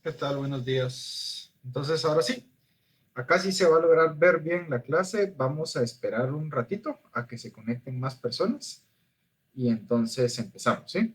¿Qué tal? Buenos días. Entonces, ahora sí, acá sí se va a lograr ver bien la clase. Vamos a esperar un ratito a que se conecten más personas y entonces empezamos, ¿sí?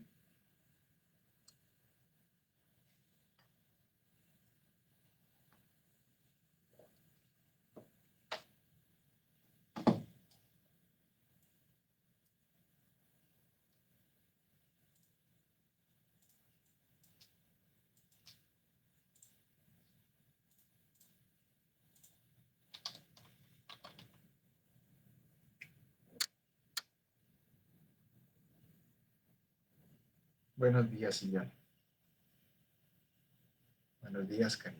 Buenos días, Silvia. Buenos días, Cari.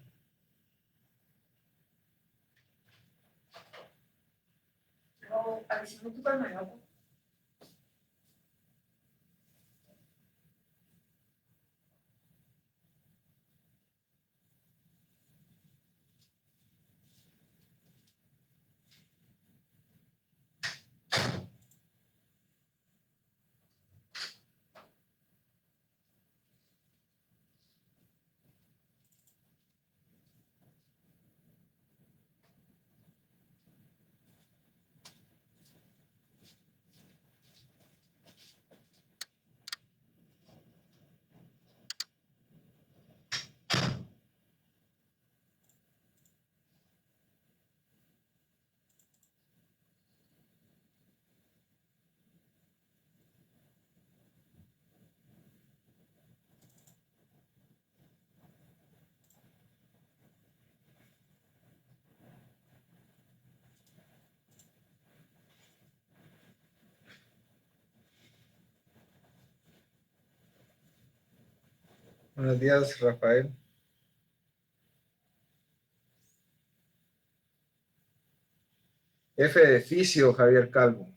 Buenos días, Rafael. F de Fisio, Javier Calvo.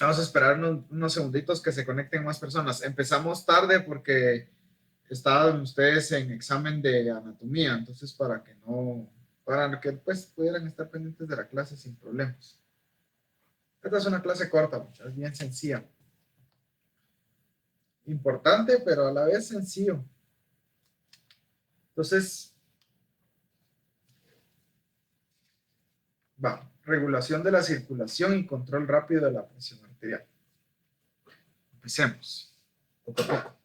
Vamos a esperar unos segunditos que se conecten más personas. Empezamos tarde porque estaban ustedes en examen de anatomía, entonces para que pues pudieran estar pendientes de la clase sin problemas. Esta es una clase corta, muchachos, bien sencilla. Importante, pero a la vez sencillo. Entonces, regulación de la circulación y control rápido de la presión arterial. Empecemos, poco a poco.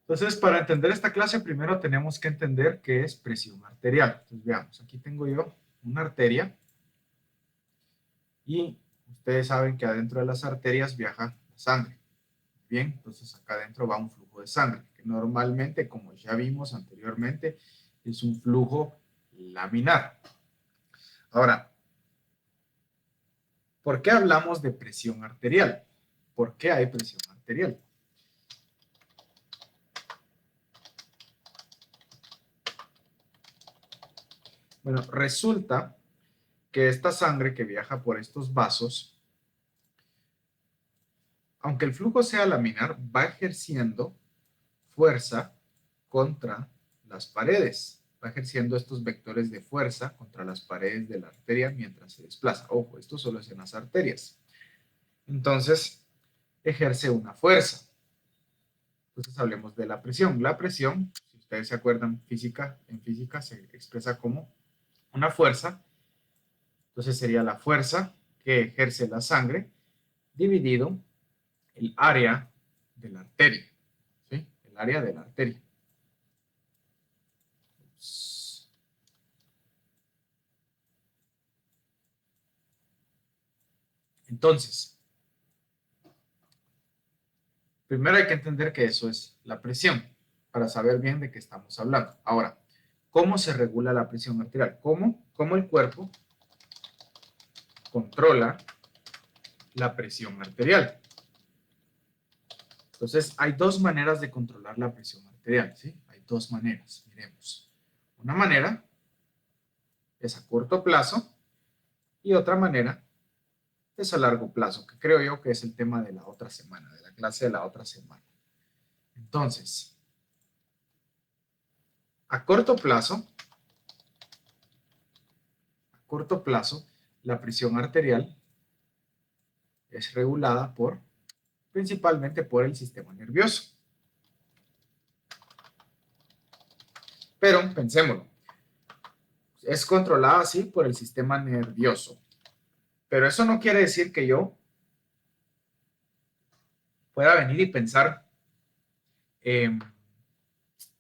Entonces, para entender esta clase, primero tenemos que entender qué es presión arterial. Entonces, veamos, aquí tengo yo una arteria y ustedes saben que adentro de las arterias viaja la sangre. Bien, entonces acá adentro va un flujo de sangre, que normalmente, como ya vimos anteriormente, es un flujo laminar. Ahora, ¿por qué hablamos de presión arterial? ¿Por qué hay presión arterial? Bueno, resulta que esta sangre que viaja por estos vasos, aunque el flujo sea laminar, va ejerciendo fuerza contra las paredes. Va ejerciendo estos vectores de fuerza contra las paredes de la arteria mientras se desplaza. Ojo, esto solo es en las arterias. Entonces, ejerce una fuerza. Entonces, hablemos de la presión. La presión, si ustedes se acuerdan, en física se expresa como una fuerza. Entonces, sería la fuerza que ejerce la sangre dividido el área de la arteria. ¿Sí? El área de la arteria. Entonces, primero hay que entender que eso es la presión, para saber bien de qué estamos hablando. Ahora, ¿cómo se regula la presión arterial? ¿Cómo el cuerpo controla la presión arterial? Entonces, hay dos maneras de controlar la presión arterial, ¿sí? Hay dos maneras, miremos. Una manera es a corto plazo y otra manera es a largo plazo, que creo yo que es el tema de la otra semana, de la clase de la otra semana. Entonces, a corto plazo, la presión arterial es regulada principalmente por el sistema nervioso. Pero pensémoslo, es controlada así por el sistema nervioso. Pero eso no quiere decir que yo pueda venir y pensar,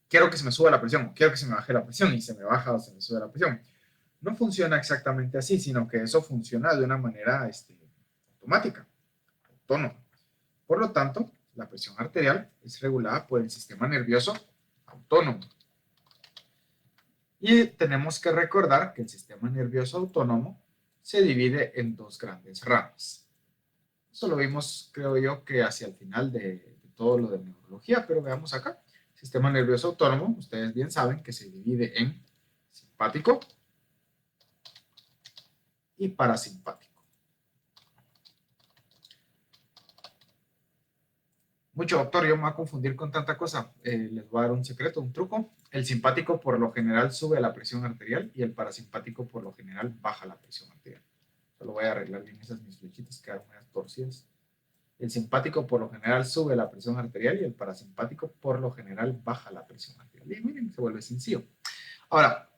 quiero que se me suba la presión, quiero que se me baje la presión, y se me baja o se me sube la presión. No funciona exactamente así, sino que eso funciona de una manera automática, autónoma. Por lo tanto, la presión arterial es regulada por el sistema nervioso autónomo. Y tenemos que recordar que el sistema nervioso autónomo se divide en dos grandes ramas. Eso lo vimos, creo yo, que hacia el final de todo lo de neurología, pero veamos acá. Sistema nervioso autónomo, ustedes bien saben que se divide en simpático y parasimpático. Mucho, doctor, yo me voy a confundir con tanta cosa. Les voy a dar un secreto, un truco. El simpático por lo general sube la presión arterial y el parasimpático por lo general baja la presión arterial. Solo voy a arreglar bien esas mis flechitas que quedaron unas torcidas. El simpático por lo general sube la presión arterial y el parasimpático por lo general baja la presión arterial. Y miren, se vuelve sencillo. Ahora,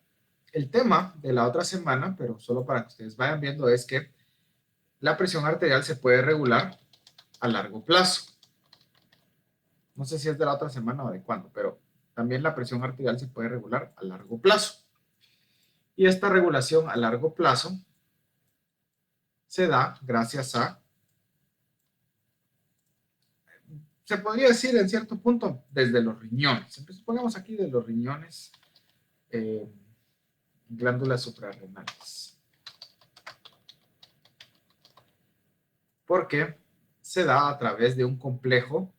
el tema de la otra semana, pero solo para que ustedes vayan viendo, es que la presión arterial se puede regular a largo plazo. No sé si es de la otra semana o de cuándo, pero también la presión arterial se puede regular a largo plazo. Y esta regulación a largo plazo se da gracias a, se podría decir en cierto punto, desde los riñones. Entonces pongamos aquí de los riñones, glándulas suprarrenales. Porque se da a través de un complejo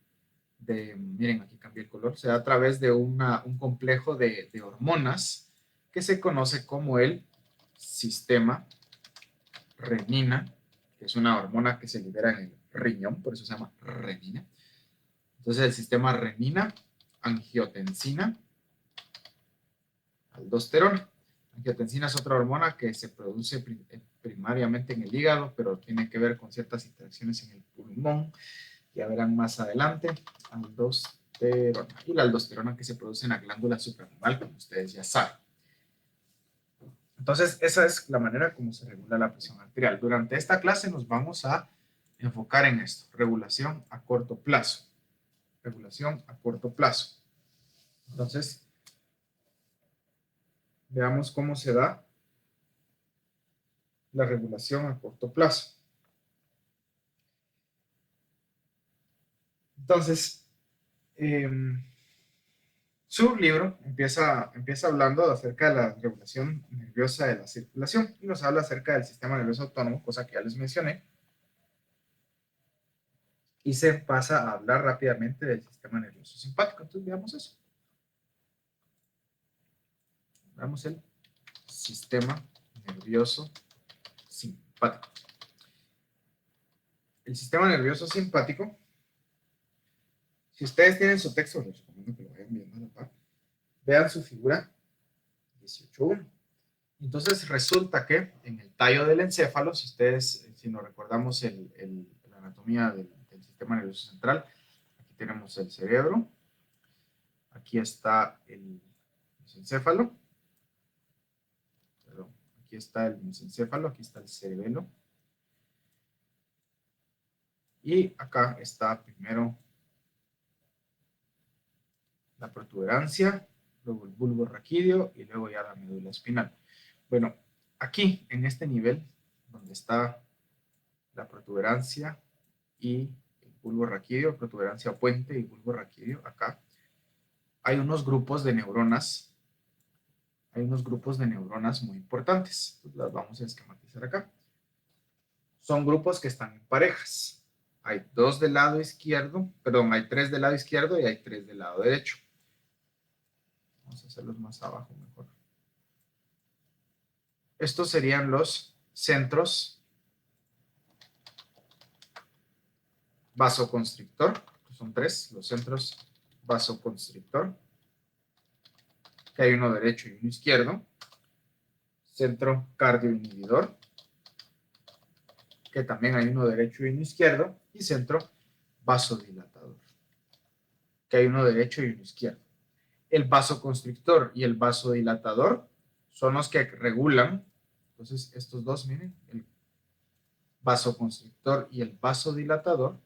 miren, aquí cambié el color, se da a través de un complejo de hormonas que se conoce como el sistema renina, que es una hormona que se libera en el riñón, por eso se llama renina. Entonces el sistema renina, angiotensina, aldosterona. Angiotensina es otra hormona que se produce primariamente en el hígado, pero tiene que ver con ciertas interacciones en el pulmón. Ya verán más adelante. Aldosterona. Y la aldosterona que se produce en la glándula suprarrenal, como ustedes ya saben. Entonces, esa es la manera como se regula la presión arterial. Durante esta clase nos vamos a enfocar en esto. Regulación a corto plazo. Regulación a corto plazo. Entonces, veamos cómo se da la regulación a corto plazo. Entonces, su libro empieza hablando acerca de la regulación nerviosa de la circulación y nos habla acerca del sistema nervioso autónomo, cosa que ya les mencioné, y se pasa a hablar rápidamente del sistema nervioso simpático. Entonces veamos eso. Veamos el sistema nervioso simpático. El sistema nervioso simpático, si ustedes tienen su texto, les recomiendo que lo vayan viendo a la par. Vean su figura 18.1. Entonces resulta que en el tallo del encéfalo, si nos recordamos la anatomía del sistema nervioso central, aquí tenemos el cerebro, aquí está el mesencéfalo, perdón, aquí está el mesencéfalo, aquí está el cerebelo, y acá está primero la protuberancia, luego el bulbo raquídeo y luego ya la médula espinal. Bueno, aquí en este nivel, donde está la protuberancia y el bulbo raquídeo, protuberancia puente y bulbo raquídeo, acá, hay unos grupos de neuronas, muy importantes. Entonces las vamos a esquematizar acá. Son grupos que están en parejas. Hay dos del lado izquierdo, perdón, hay tres del lado izquierdo y hay tres del lado derecho. Vamos a hacerlos más abajo mejor. Estos serían los centros vasoconstrictor, son tres, los centros vasoconstrictor, que hay uno derecho y uno izquierdo, centro cardioinhibidor, que también hay uno derecho y uno izquierdo, y centro vasodilatador, que hay uno derecho y uno izquierdo. El vasoconstrictor y el vasodilatador son los que regulan, entonces estos dos, miren, el vasoconstrictor y el vasodilatador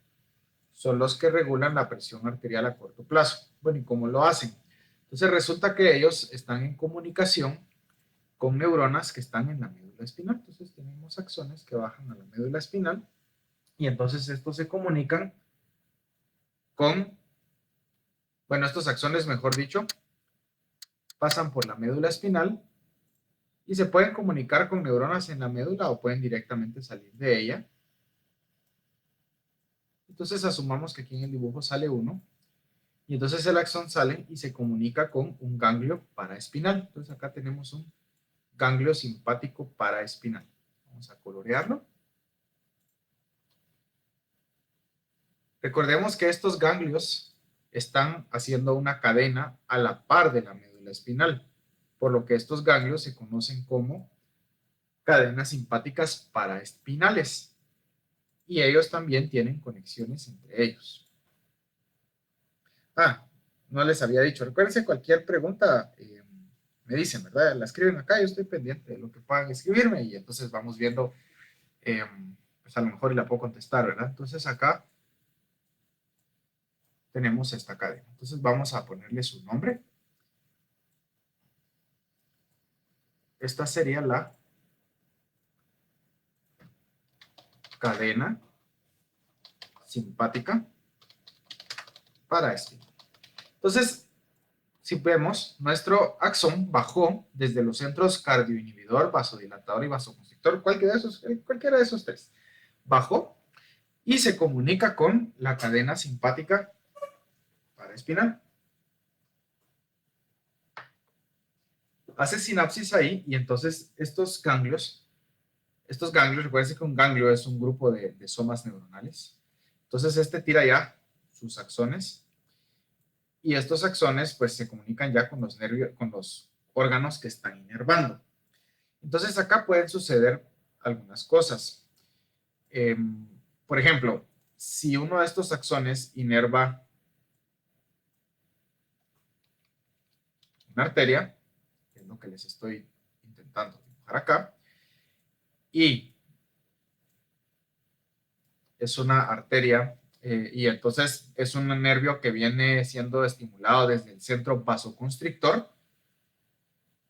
son los que regulan la presión arterial a corto plazo. Bueno, ¿y cómo lo hacen? Entonces resulta que ellos están en comunicación con neuronas que están en la médula espinal. Entonces tenemos axones que bajan a la médula espinal y entonces estos se comunican con, bueno, estos axones, mejor dicho, pasan por la médula espinal y se pueden comunicar con neuronas en la médula o pueden directamente salir de ella. Entonces asumamos que aquí en el dibujo sale uno y entonces el axón sale y se comunica con un ganglio paraespinal. Entonces acá tenemos un ganglio simpático paraespinal. Vamos a colorearlo. Recordemos que estos ganglios están haciendo una cadena a la par de la médula espinal, por lo que estos ganglios se conocen como cadenas simpáticas paraespinales y ellos también tienen conexiones entre ellos. No les había dicho, recuérdense cualquier pregunta, me dicen, ¿verdad? La escriben acá, yo estoy pendiente de lo que puedan escribirme y entonces vamos viendo, pues a lo mejor y la puedo contestar, ¿verdad? Entonces acá tenemos esta cadena. Entonces vamos a ponerle su nombre. Esta sería la cadena simpática paraespinal. Entonces, si vemos, nuestro axón bajó desde los centros cardioinhibidor, vasodilatador y vasoconstrictor, cualquiera de esos tres, bajó y se comunica con la cadena simpática paraespinal. Hace sinapsis ahí y entonces estos ganglios, recuerden que un ganglio es un grupo de somas neuronales. Entonces este tira ya sus axones y estos axones pues se comunican ya con los nervios, con los órganos que están inervando. Entonces acá pueden suceder algunas cosas. Por ejemplo, si uno de estos axones inerva una arteria, que es lo que les estoy intentando dibujar acá, y es una arteria y entonces es un nervio que viene siendo estimulado desde el centro vasoconstrictor,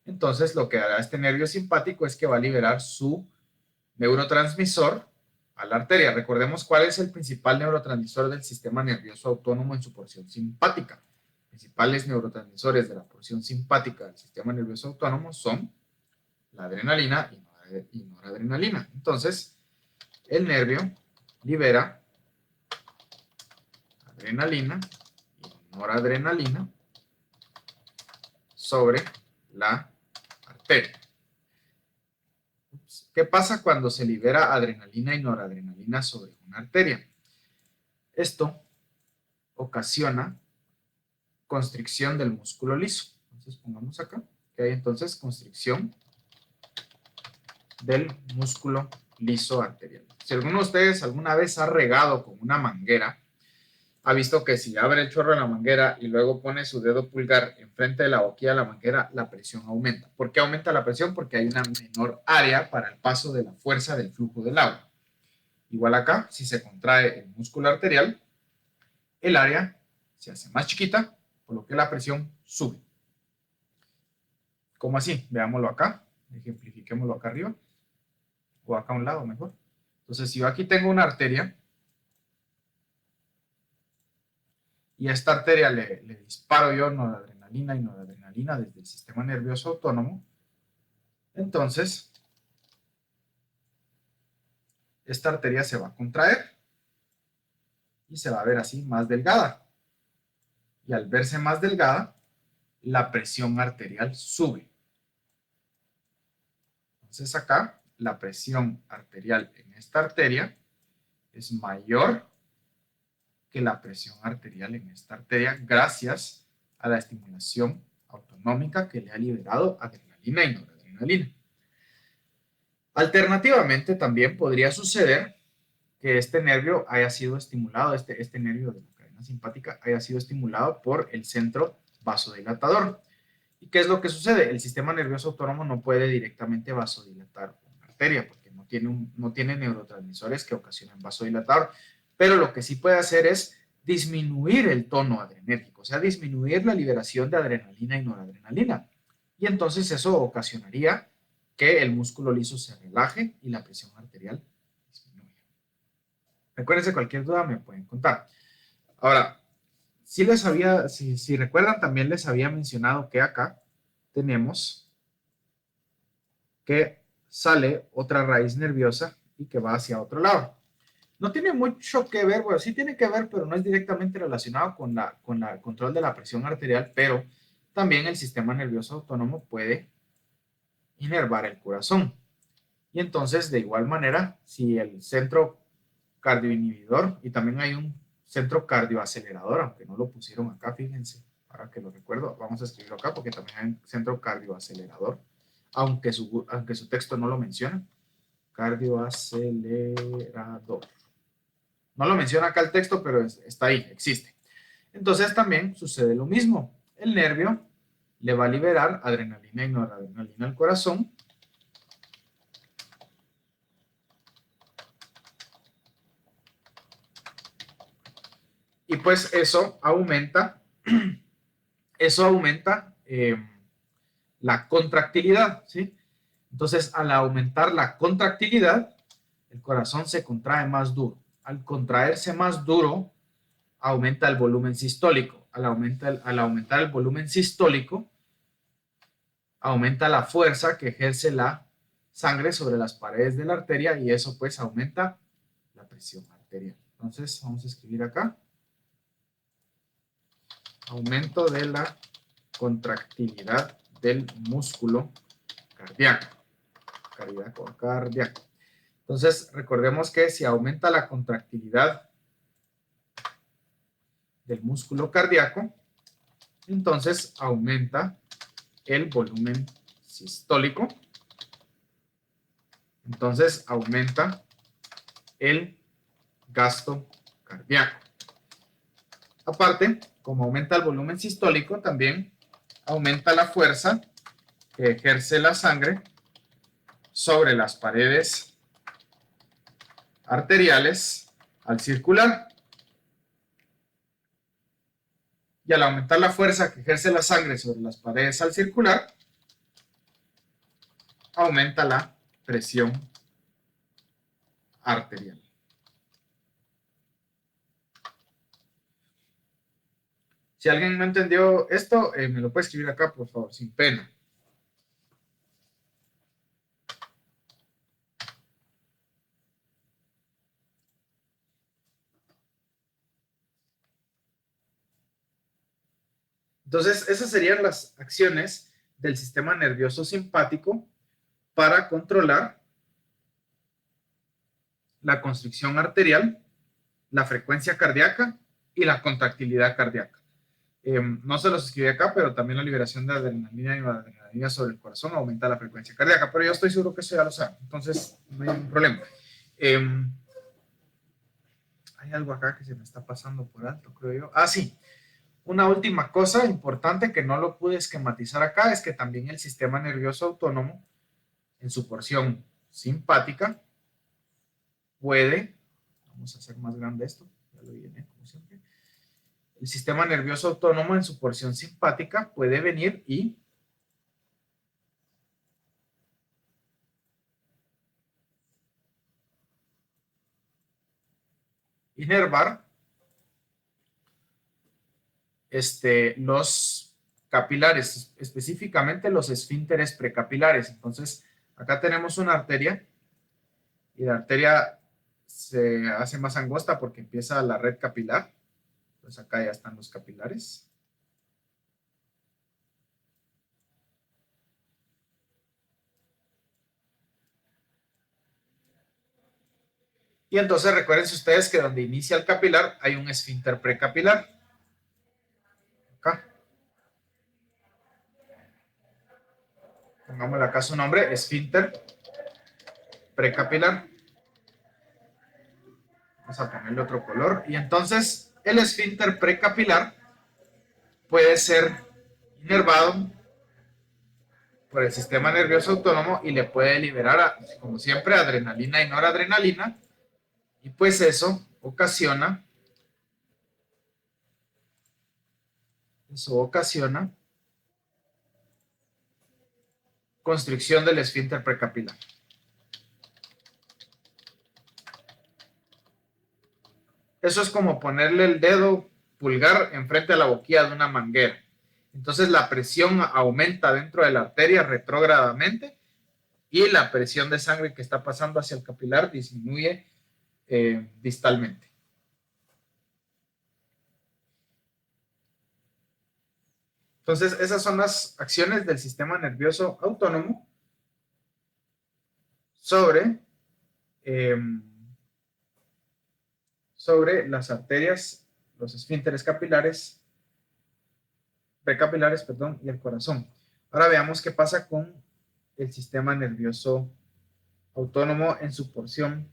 entonces lo que hará este nervio simpático es que va a liberar su neurotransmisor a la arteria. Recordemos cuál es el principal neurotransmisor del sistema nervioso autónomo en su porción simpática. Principales neurotransmisores de la porción simpática del sistema nervioso autónomo son la adrenalina y noradrenalina. Entonces, el nervio libera adrenalina y noradrenalina sobre la arteria. ¿Qué pasa cuando se libera adrenalina y noradrenalina sobre una arteria? Esto ocasiona constricción del músculo liso. Entonces pongamos acá que hay entonces constricción del músculo liso arterial. Si alguno de ustedes alguna vez ha regado con una manguera, ha visto que si abre el chorro de la manguera y luego pone su dedo pulgar enfrente de la boquilla de la manguera, la presión aumenta. ¿Por qué aumenta la presión? Porque hay una menor área para el paso de la fuerza del flujo del agua. Igual acá, si se contrae el músculo arterial, el área se hace más chiquita, por lo que la presión sube. ¿Cómo así? Veámoslo acá, ejemplifiquémoslo acá arriba, o acá a un lado mejor. Entonces, si yo aquí tengo una arteria, y a esta arteria le disparo yo noradrenalina y noradrenalina desde el sistema nervioso autónomo, entonces esta arteria se va a contraer y se va a ver así más delgada. Y al verse más delgada, la presión arterial sube. Entonces acá la presión arterial en esta arteria es mayor que la presión arterial en esta arteria gracias a la estimulación autonómica que le ha liberado adrenalina y noradrenalina. Alternativamente, también podría suceder que este nervio haya sido estimulado, este nervio de la cadena simpática haya sido estimulado por el centro vasodilatador. ¿Y qué es lo que sucede? El sistema nervioso autónomo no puede directamente vasodilatar una arteria porque no tiene neurotransmisores que ocasionen vasodilatador, pero lo que sí puede hacer es disminuir el tono adrenérgico, o sea, disminuir la liberación de adrenalina y noradrenalina. Y entonces eso ocasionaría que el músculo liso se relaje y la presión arterial disminuya. Recuérdense, cualquier duda me pueden contar. Ahora, si recuerdan, también les había mencionado que acá tenemos que sale otra raíz nerviosa y que va hacia otro lado. No tiene mucho que ver, bueno, sí tiene que ver, pero no es directamente relacionado con el control de la presión arterial, pero también el sistema nervioso autónomo puede inervar el corazón. Y entonces, de igual manera, si el centro cardioinhibidor, y también hay un centro cardioacelerador, aunque no lo pusieron acá, fíjense, ahora que lo recuerdo, vamos a escribirlo acá porque también hay un centro cardioacelerador, aunque su texto no lo menciona, cardioacelerador. No lo menciona acá el texto, pero está ahí, existe. Entonces también sucede lo mismo. El nervio le va a liberar adrenalina y noradrenalina al corazón. Y pues eso aumenta la contractilidad, ¿sí? Entonces, al aumentar la contractilidad, el corazón se contrae más duro. Al contraerse más duro, aumenta el volumen sistólico. Al aumentar el volumen sistólico, aumenta la fuerza que ejerce la sangre sobre las paredes de la arteria y eso pues aumenta la presión arterial. Entonces, vamos a escribir acá. Aumento de la contractilidad del músculo cardíaco. Cardíaco. Entonces, recordemos que si aumenta la contractilidad del músculo cardíaco, entonces aumenta el volumen sistólico. Entonces, aumenta el gasto cardíaco. Aparte, como aumenta el volumen sistólico, también aumenta la fuerza que ejerce la sangre sobre las paredes arteriales al circular. Y al aumentar la fuerza que ejerce la sangre sobre las paredes al circular, aumenta la presión arterial. Si alguien no entendió esto, me lo puede escribir acá, por favor, sin pena. Entonces, esas serían las acciones del sistema nervioso simpático para controlar la constricción arterial, la frecuencia cardíaca y la contractilidad cardíaca. No se los escribí acá, pero también la liberación de adrenalina y adrenalina sobre el corazón aumenta la frecuencia cardíaca, pero yo estoy seguro que eso ya lo saben, entonces no hay ningún problema. Hay algo acá que se me está pasando por alto, creo yo. Ah, sí. Una última cosa importante que no lo pude esquematizar acá es que también el sistema nervioso autónomo, en su porción simpática, puede, vamos a hacer más grande esto, ya lo llené como siempre, el sistema nervioso autónomo en su porción simpática puede venir y inervar los capilares, específicamente los esfínteres precapilares. Entonces, acá tenemos una arteria y la arteria se hace más angosta porque empieza la red capilar. Entonces, acá ya están los capilares. Y entonces recuerden ustedes que donde inicia el capilar hay un esfínter precapilar. Acá. Pongámosle acá su nombre, esfínter precapilar. Vamos a ponerle otro color. Y entonces el esfínter precapilar puede ser inervado por el sistema nervioso autónomo y le puede liberar, como siempre, adrenalina y noradrenalina. Y pues eso ocasiona constricción del esfínter precapilar. Eso es como ponerle el dedo pulgar enfrente a la boquilla de una manguera. Entonces la presión aumenta dentro de la arteria retrógradamente y la presión de sangre que está pasando hacia el capilar disminuye distalmente. Entonces, esas son las acciones del sistema nervioso autónomo sobre las arterias, los esfínteres capilares, precapilares, perdón, y el corazón. Ahora veamos qué pasa con el sistema nervioso autónomo en su porción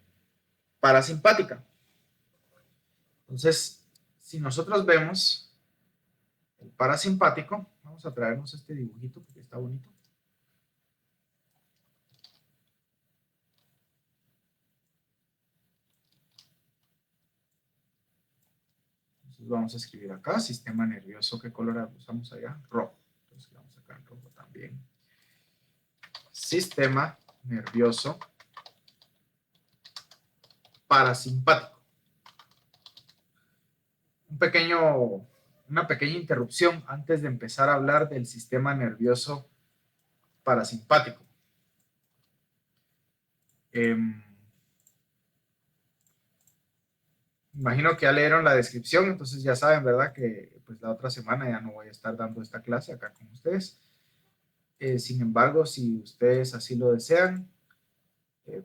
parasimpática. Entonces, si nosotros vemos el parasimpático, vamos a traernos este dibujito porque está bonito. Entonces vamos a escribir acá, sistema nervioso, ¿qué color usamos allá? Rojo. Entonces vamos acá en rojo también. Sistema nervioso parasimpático. Una pequeña interrupción antes de empezar a hablar del sistema nervioso parasimpático. Imagino que ya leyeron la descripción, entonces ya saben, ¿verdad? Que pues la otra semana ya no voy a estar dando esta clase acá con ustedes. Sin embargo, si ustedes así lo desean,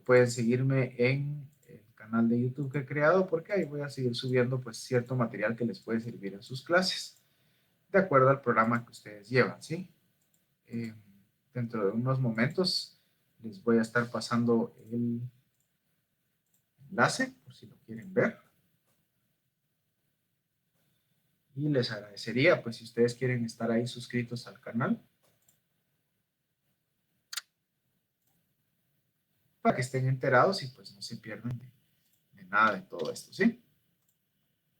pueden seguirme en el canal de YouTube que he creado porque ahí voy a seguir subiendo pues cierto material que les puede servir en sus clases, de acuerdo al programa que ustedes llevan, ¿sí? Dentro de unos momentos les voy a estar pasando el enlace por si lo quieren ver. Y les agradecería, pues, si ustedes quieren estar ahí suscritos al canal, para que estén enterados y pues no se pierdan de nada de todo esto, ¿sí?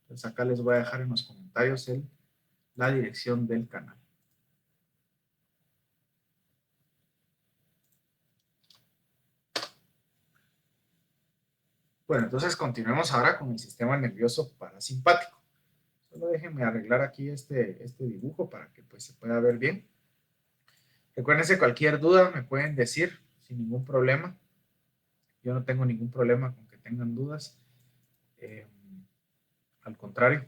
Entonces acá les voy a dejar en los comentarios la dirección del canal. Bueno, entonces continuemos ahora con el sistema nervioso parasimpático. Solo déjenme arreglar aquí este dibujo para que pues se pueda ver bien. Recuérdense, cualquier duda me pueden decir sin ningún problema. Yo no tengo ningún problema con que tengan dudas. Al contrario.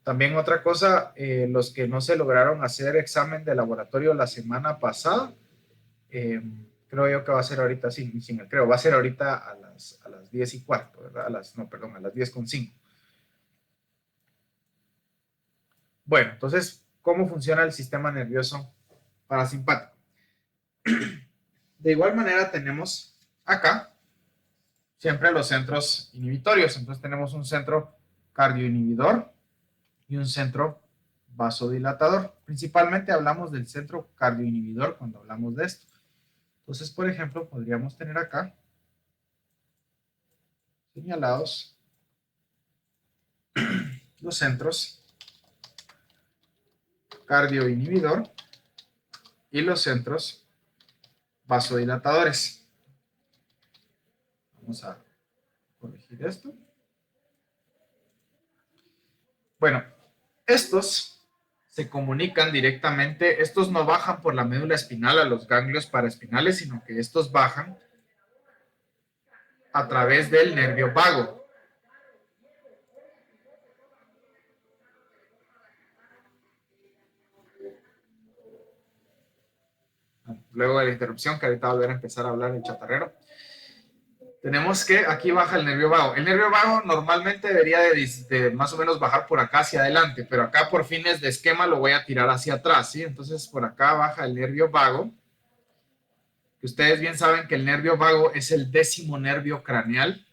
También otra cosa, los que no se lograron hacer examen de laboratorio la semana pasada, creo yo que va a ser ahorita, va a ser ahorita a las 10:15, ¿verdad? A las 10:05. Bueno, entonces, ¿cómo funciona el sistema nervioso parasimpático? De igual manera tenemos acá siempre los centros inhibitorios. Entonces tenemos un centro cardioinhibidor y un centro vasodilatador. Principalmente hablamos del centro cardioinhibidor cuando hablamos de esto. Entonces, por ejemplo, podríamos tener acá señalados los centros cardioinhibidor y los centros vasodilatadores. Vamos a corregir esto. Bueno, estos se comunican directamente, estos no bajan por la médula espinal a los ganglios paraespinales, sino que estos bajan a través del nervio vago. luego de la interrupción, que ahorita va a volver a empezar a hablar el chatarrero. Tenemos que aquí baja el nervio vago. El nervio vago normalmente debería de más o menos bajar por acá hacia adelante, pero acá por fines de esquema lo voy a tirar hacia atrás, ¿sí? Entonces por acá baja el nervio vago, que ustedes bien saben que el nervio vago es el 10º nervio craneal.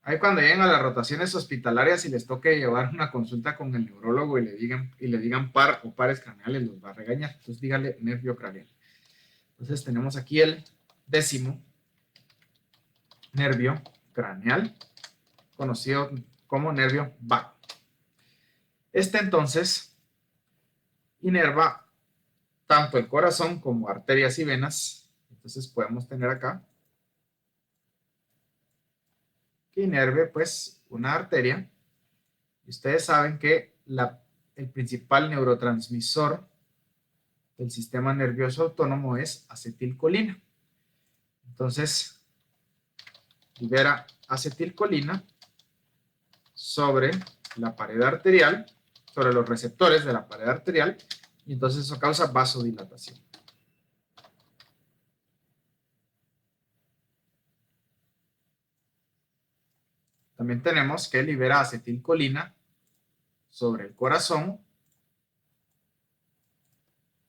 Ahí cuando lleguen a las rotaciones hospitalarias y les toque llevar una consulta con el neurólogo y le digan par o pares craneales, los va a regañar. Entonces dígale nervio craneal. Entonces tenemos aquí el 10º nervio craneal, conocido como nervio vago. Este entonces inerva tanto el corazón como arterias y venas. Entonces podemos tener acá que inerve pues una arteria. Y ustedes saben que el principal neurotransmisor del sistema nervioso autónomo es acetilcolina. Entonces libera acetilcolina sobre la pared arterial, sobre los receptores de la pared arterial, y entonces eso causa vasodilatación. También tenemos que libera acetilcolina sobre el corazón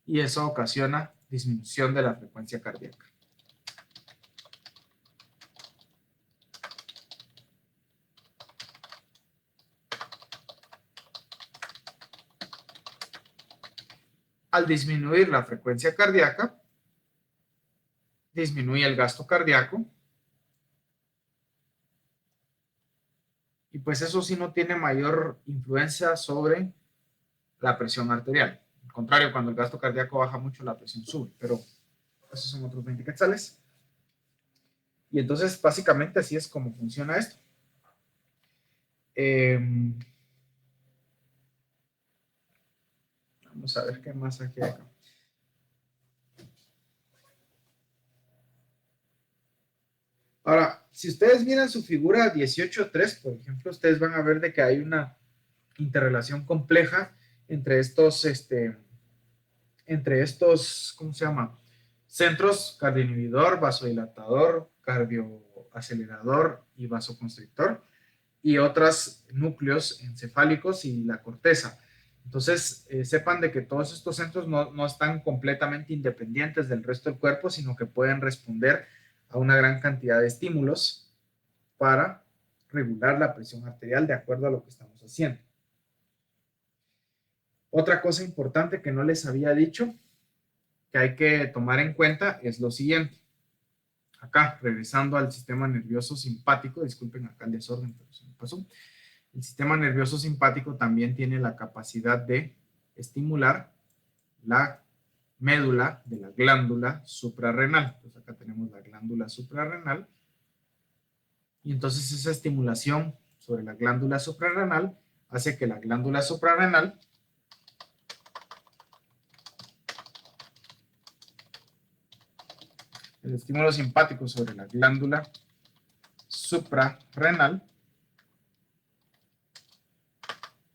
y eso ocasiona disminución de la frecuencia cardíaca. Al disminuir la frecuencia cardíaca, disminuye el gasto cardíaco y pues eso sí no tiene mayor influencia sobre la presión arterial. Al contrario, cuando el gasto cardíaco baja mucho, la presión sube, pero esos son otros 20 quetzales. Y entonces, básicamente, así es como funciona esto. Vamos a ver qué más aquí hay acá. Ahora, si ustedes miran su figura 18.3, por ejemplo, ustedes van a ver de que hay una interrelación compleja entre estos, ¿cómo se llama? Centros cardioinhibidor, vasodilatador, cardioacelerador y vasoconstrictor, y otros núcleos encefálicos y la corteza. Entonces, sepan de que todos estos centros no están completamente independientes del resto del cuerpo, sino que pueden responder a una gran cantidad de estímulos para regular la presión arterial de acuerdo a lo que estamos haciendo. Otra cosa importante que no les había dicho que hay que tomar en cuenta es lo siguiente. Acá, regresando al sistema nervioso simpático, disculpen acá el desorden, pero se me pasó. El sistema nervioso simpático también tiene la capacidad de estimular la médula de la glándula suprarrenal. Entonces acá tenemos la glándula suprarrenal. Y entonces esa estimulación sobre la glándula suprarrenal hace que la glándula suprarrenal el estímulo simpático sobre la glándula suprarrenal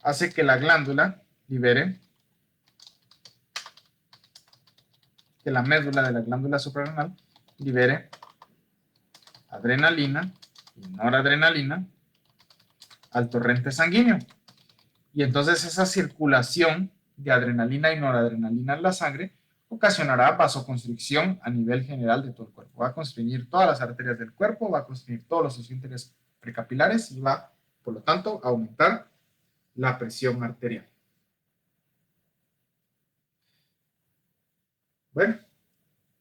hace que la glándula libere, que la médula de la glándula suprarrenal libere adrenalina y noradrenalina al torrente sanguíneo. Y entonces esa circulación de adrenalina y noradrenalina en la sangre ocasionará vasoconstricción a nivel general de todo el cuerpo. Va a constreñir todas las arterias del cuerpo, va a constreñir todos los esfínteres precapilares y va, por lo tanto, a aumentar la presión arterial. Bueno,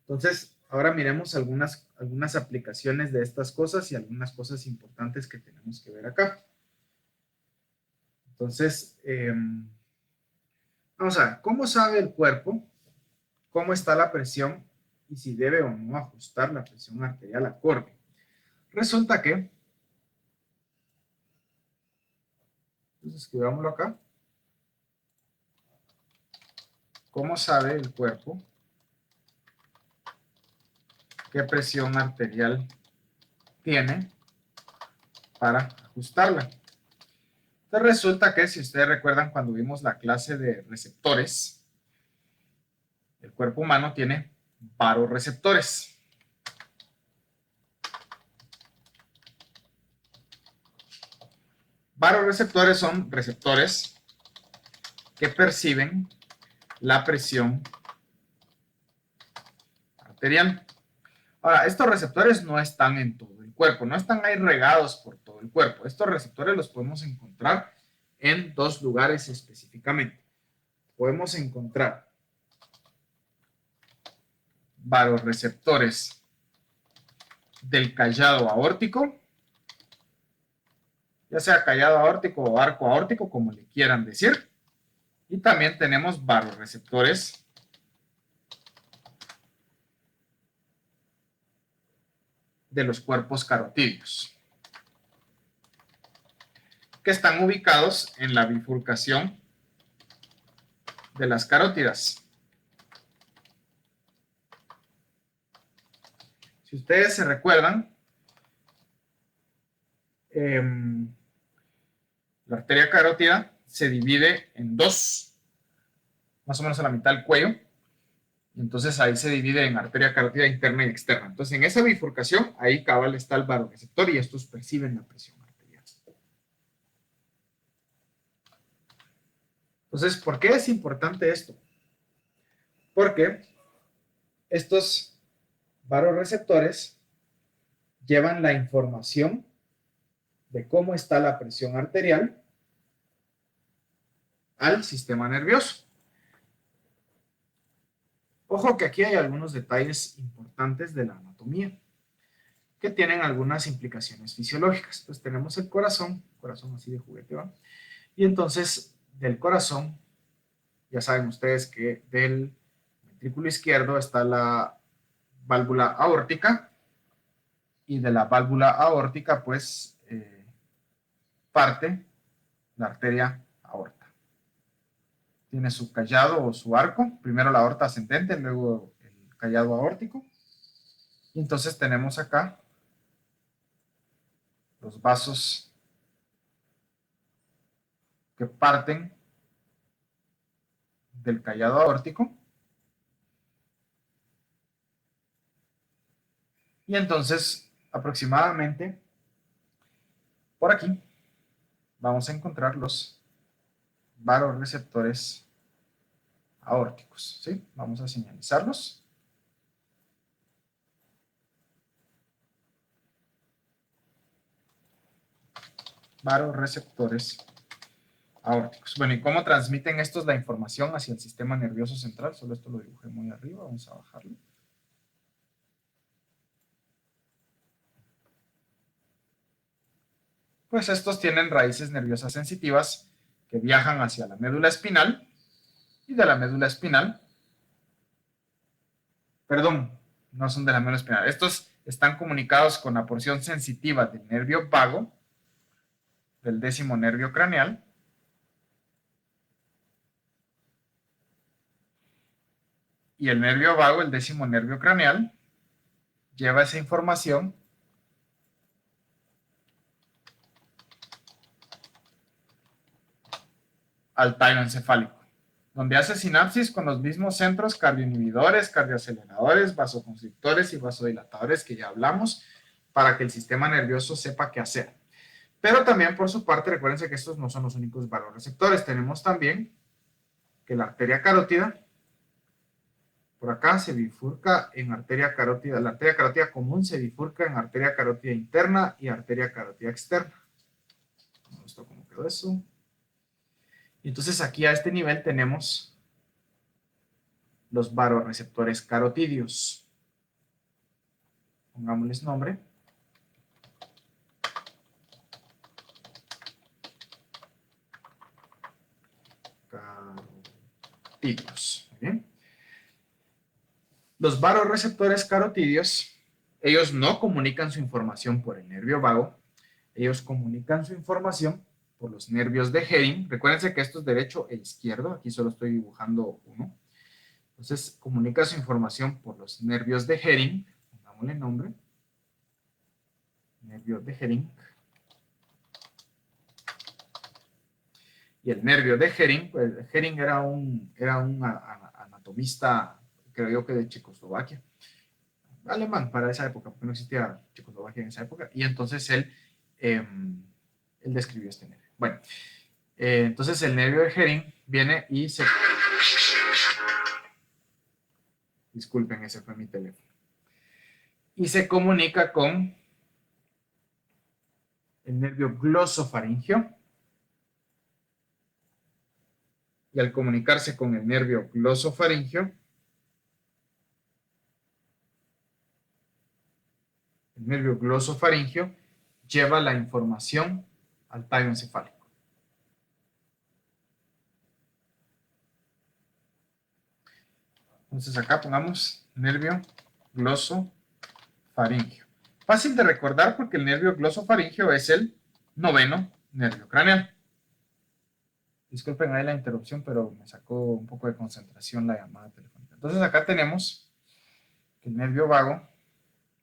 entonces ahora miremos algunas aplicaciones de estas cosas y algunas cosas importantes que tenemos que ver acá. Entonces, vamos a ver, ¿cómo sabe el cuerpo cómo está la presión y si debe o no ajustar la presión arterial acorde? Resulta que, entonces escribámoslo acá, ¿cómo sabe el cuerpo qué presión arterial tiene para ajustarla? Entonces resulta que si ustedes recuerdan cuando vimos la clase de receptores, el cuerpo humano tiene baroreceptores. Baroreceptores son receptores que perciben la presión arterial. Ahora, estos receptores no están en todo el cuerpo, no están ahí regados por todo el cuerpo. Estos receptores los podemos encontrar en dos lugares específicamente. Podemos encontrar baroreceptores del callado aórtico, ya sea callado aórtico o arco aórtico, como le quieran decir. Y también tenemos baroreceptores de los cuerpos carotídeos, que están ubicados en la bifurcación de las carótidas. Si ustedes se recuerdan, la arteria carótida se divide en dos, más o menos a la mitad del cuello, y entonces ahí se divide en arteria carótida interna y externa. Entonces en esa bifurcación, ahí cabal está el baroreceptor y estos perciben la presión arterial. Entonces, ¿por qué es importante esto? Porque estos baroreceptores llevan la información de cómo está la presión arterial al sistema nervioso. Ojo que aquí hay algunos detalles importantes de la anatomía que tienen algunas implicaciones fisiológicas. Entonces tenemos el corazón así de juguete, ¿va? Y entonces del corazón, ya saben ustedes que del ventrículo izquierdo está la válvula aórtica, y de la válvula aórtica pues parte la arteria aorta. Tiene su callado o su arco, primero la aorta ascendente, luego el callado aórtico. Y entonces tenemos acá los vasos que parten del callado aórtico. Y entonces aproximadamente por aquí vamos a encontrar los baroreceptores aórticos, ¿sí? Vamos a señalizarlos. Baroreceptores aórticos. Bueno, ¿y cómo transmiten estos la información hacia el sistema nervioso central? Solo esto lo dibujé muy arriba, vamos a bajarlo. Pues estos tienen raíces nerviosas sensitivas que viajan hacia la médula espinal, y de la médula espinal, perdón, no son de la médula espinal, estos están comunicados con la porción sensitiva del nervio vago, del décimo nervio craneal, y el nervio vago, el décimo nervio craneal, lleva esa información al tallo encefálico, donde hace sinapsis con los mismos centros cardioinhibidores, cardioaceleradores, vasoconstrictores y vasodilatadores que ya hablamos, para que el sistema nervioso sepa qué hacer. Pero también por su parte, recuérdense que estos no son los únicos baroreceptores. Tenemos también que la arteria carótida, por acá se bifurca en arteria carótida, la arteria carótida común se bifurca en arteria carótida interna y arteria carótida externa. Esto, ¿cómo quedó eso? Entonces aquí a este nivel tenemos los baroreceptores carotídeos. Pongámosles nombre. Carotídeos. ¿Bien? Los baroreceptores carotídeos, ellos no comunican su información por el nervio vago, ellos comunican su información por los nervios de Hering. Recuérdense que esto es derecho e izquierdo, aquí solo estoy dibujando uno. Entonces, comunica su información por los nervios de Hering, pongámosle nombre, nervios de Hering. Y el nervio de Hering, pues Hering era un anatomista, creo yo que de Checoslovaquia, alemán para esa época, porque no existía Checoslovaquia en esa época, y entonces él describió este nervio. Bueno, entonces el nervio de Hering viene y se... Disculpen, ese fue mi teléfono. Y se comunica con el nervio glosofaringio. Y al comunicarse con el nervio glosofaringio, el nervio glosofaringio lleva la información al tallo encefálico. Entonces acá pongamos nervio glosofaringio. Fácil de recordar porque el nervio glosofaringio es el 9º nervio craneal. Disculpen ahí la interrupción, pero me sacó un poco de concentración la llamada telefónica. Entonces acá tenemos que el nervio vago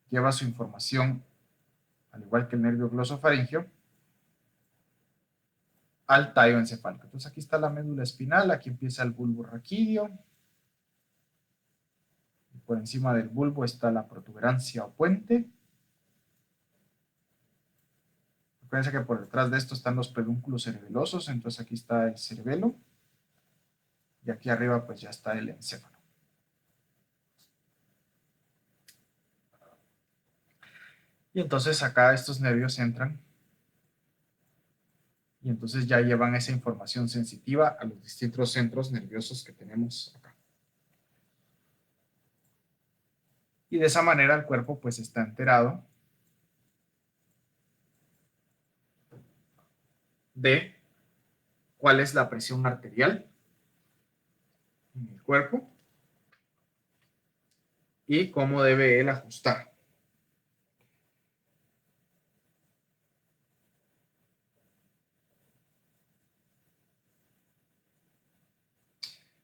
lleva su información, al igual que el nervio glosofaringio, al tallo encefálico. Entonces aquí está la médula espinal, aquí empieza el bulbo raquídeo. Y por encima del bulbo está la protuberancia o puente. Acuérdense que por detrás de esto están los pedúnculos cerebelosos, entonces aquí está el cerebelo. Y aquí arriba pues ya está el encéfalo. Y entonces acá estos nervios entran y entonces ya llevan esa información sensitiva a los distintos centros nerviosos que tenemos acá. Y de esa manera el cuerpo pues está enterado de cuál es la presión arterial en el cuerpo y cómo debe él ajustar.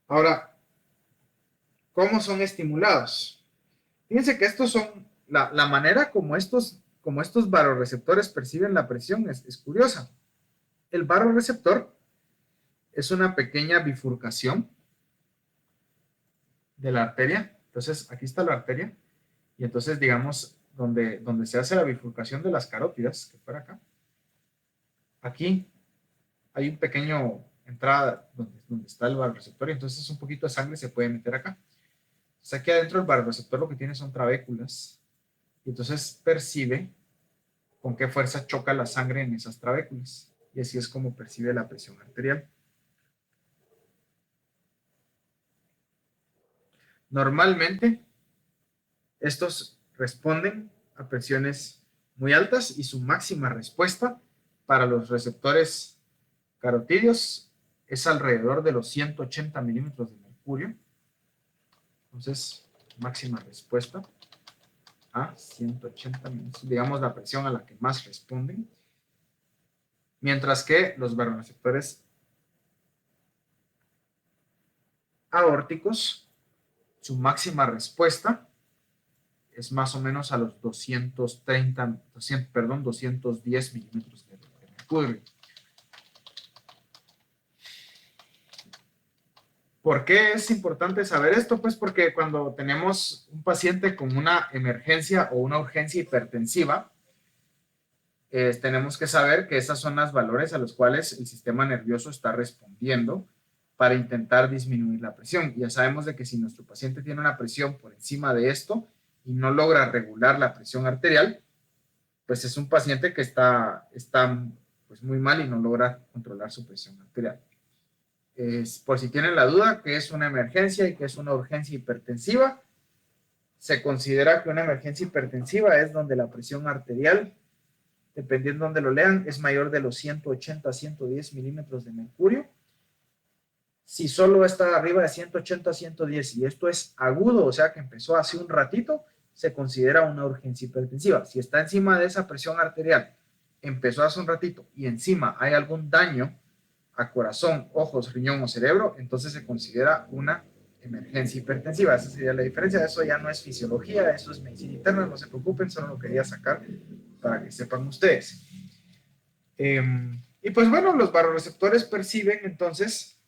Ahora, ¿cómo son estimulados? Fíjense que estos son, la manera como estos barorreceptores perciben la presión es curiosa. El barorreceptor es una pequeña bifurcación de la arteria. Entonces, aquí está la arteria. Y entonces, digamos, donde se hace la bifurcación de las carótidas, que fuera acá, aquí hay un pequeño entrada donde está el barorreceptor y entonces un poquito de sangre se puede meter acá. Entonces, aquí adentro el barorreceptor lo que tiene son trabéculas y entonces percibe con qué fuerza choca la sangre en esas trabéculas y así es como percibe la presión arterial. Normalmente estos responden a presiones muy altas y su máxima respuesta para los receptores carotídeos es alrededor de los 180 milímetros de mercurio. Entonces, máxima respuesta a 180 milímetros, digamos la presión a la que más responden. Mientras que los barorreceptores aórticos, su máxima respuesta es más o menos a los 210 milímetros de mercurio. ¿Por qué es importante saber esto? Pues porque cuando tenemos un paciente con una emergencia o una urgencia hipertensiva, tenemos que saber que esos son los valores a los cuales el sistema nervioso está respondiendo para intentar disminuir la presión. Ya sabemos de que si nuestro paciente tiene una presión por encima de esto y no logra regular la presión arterial, pues es un paciente que está pues muy mal y no logra controlar su presión arterial. Por si tienen la duda, que es una emergencia y que es una urgencia hipertensiva, se considera que una emergencia hipertensiva es donde la presión arterial, dependiendo de donde lo lean, es mayor de los 180 a 110 milímetros de mercurio. Si solo está arriba de 180 a 110 y esto es agudo, o sea que empezó hace un ratito, se considera una urgencia hipertensiva. Si está encima de esa presión arterial, empezó hace un ratito y encima hay algún daño a corazón, ojos, riñón o cerebro, entonces se considera una emergencia hipertensiva. Esa sería la diferencia. Eso ya no es fisiología, eso es medicina interna, no se preocupen, solo lo quería sacar para que sepan ustedes. Y Y pues bueno, los barorreceptores perciben entonces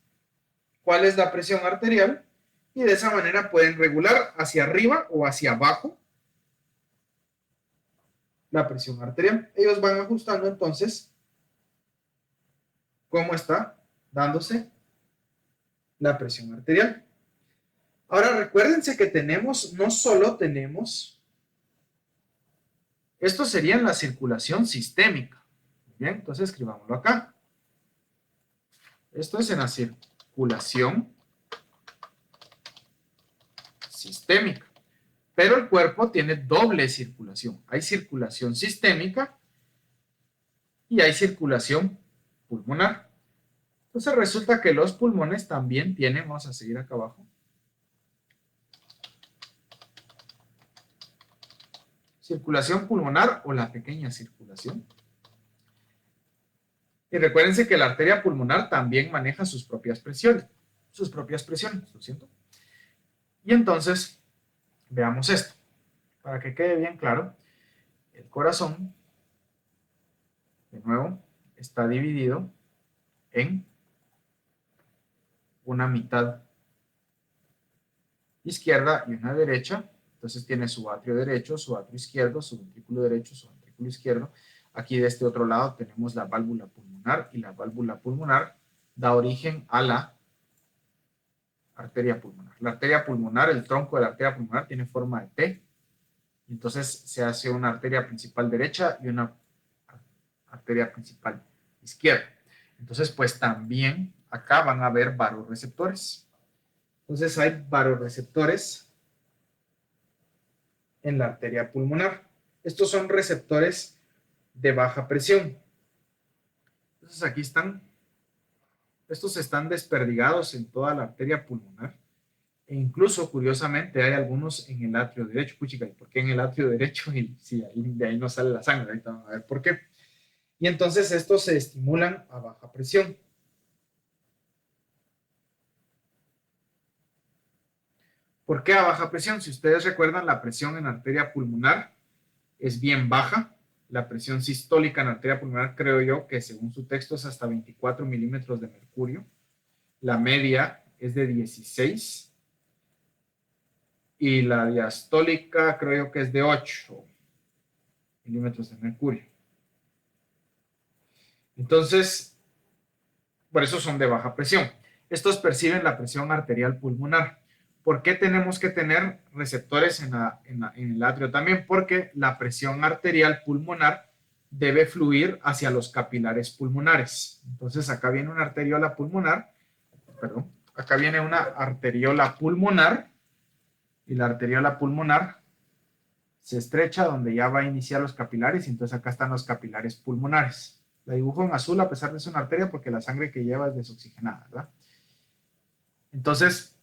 cuál es la presión arterial y de esa manera pueden regular hacia arriba o hacia abajo la presión arterial. Ellos van ajustando entonces cómo está dándose la presión arterial. Ahora recuérdense que tenemos, no solo tenemos, esto sería en la circulación sistémica. Bien, entonces escribámoslo acá. Esto es en la circulación sistémica. Pero el cuerpo tiene doble circulación. Hay circulación sistémica y hay circulación pulmonar. Entonces resulta que los pulmones también tienen, vamos a seguir acá abajo, circulación pulmonar o la pequeña circulación. Y recuérdense que la arteria pulmonar también maneja sus propias presiones, ¿lo siento? Y entonces, veamos esto, para que quede bien claro, el corazón, de nuevo, está dividido en una mitad izquierda y una derecha. Entonces tiene su atrio derecho, su atrio izquierdo, su ventrículo derecho, su ventrículo izquierdo. Aquí de este otro lado tenemos la válvula pulmonar y la válvula pulmonar da origen a la arteria pulmonar. La arteria pulmonar, el tronco de la arteria pulmonar tiene forma de T. Entonces se hace una arteria principal derecha y una arteria principal izquierda. Entonces, pues también acá van a haber varorreceptores. Entonces hay varorreceptores en la arteria pulmonar. Estos son receptores de baja presión. Entonces aquí están. Estos están desperdigados en toda la arteria pulmonar. E incluso, curiosamente, hay algunos en el atrio derecho. Puchica, ¿y por qué en el atrio derecho? Y sí, de ahí no sale la sangre. Ahorita vamos a ver por qué. Y entonces estos se estimulan a baja presión. ¿Por qué a baja presión? Si ustedes recuerdan, la presión en arteria pulmonar es bien baja. La presión sistólica en arteria pulmonar, creo yo, que según su texto es hasta 24 milímetros de mercurio. La media es de 16. Y la diastólica creo yo que es de 8 milímetros de mercurio. Entonces, por eso son de baja presión. Estos perciben la presión arterial pulmonar. ¿Por qué tenemos que tener receptores en el atrio también? Porque la presión arterial pulmonar debe fluir hacia los capilares pulmonares. Entonces acá viene una arteriola pulmonar, perdón, acá viene una arteriola pulmonar y la arteriola pulmonar se estrecha donde ya va a iniciar los capilares y entonces acá están los capilares pulmonares. La dibujo en azul a pesar de ser una arteria porque la sangre que lleva es desoxigenada, ¿verdad? Entonces,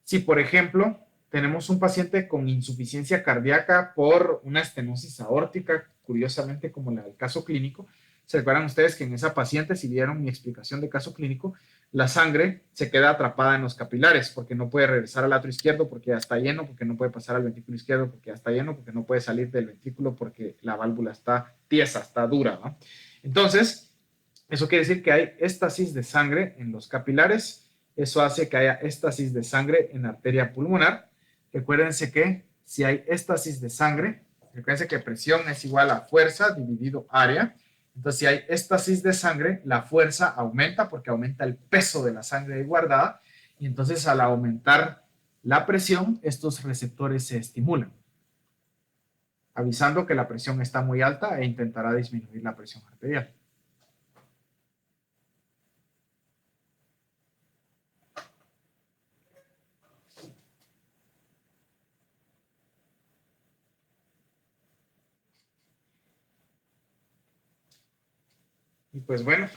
si, por ejemplo, tenemos un paciente con insuficiencia cardíaca por una estenosis aórtica, curiosamente como la del caso clínico, se recuerdan ustedes que en esa paciente, si vieron mi explicación de caso clínico, la sangre se queda atrapada en los capilares porque no puede regresar al atrio izquierdo porque ya está lleno, porque no puede pasar al ventrículo izquierdo porque ya está lleno, porque no puede salir del ventrículo porque la válvula está tiesa, está dura, ¿no? Entonces, eso quiere decir que hay éstasis de sangre en los capilares. Eso hace que haya éstasis de sangre en la arteria pulmonar. Recuérdense que si hay éstasis de sangre, recuérdense que presión es igual a fuerza dividido área. Entonces, si hay éstasis de sangre, la fuerza aumenta porque aumenta el peso de la sangre ahí guardada. Y entonces, al aumentar la presión, estos receptores se estimulan, avisando que la presión está muy alta e intentará disminuir la presión arterial. Y pues bueno,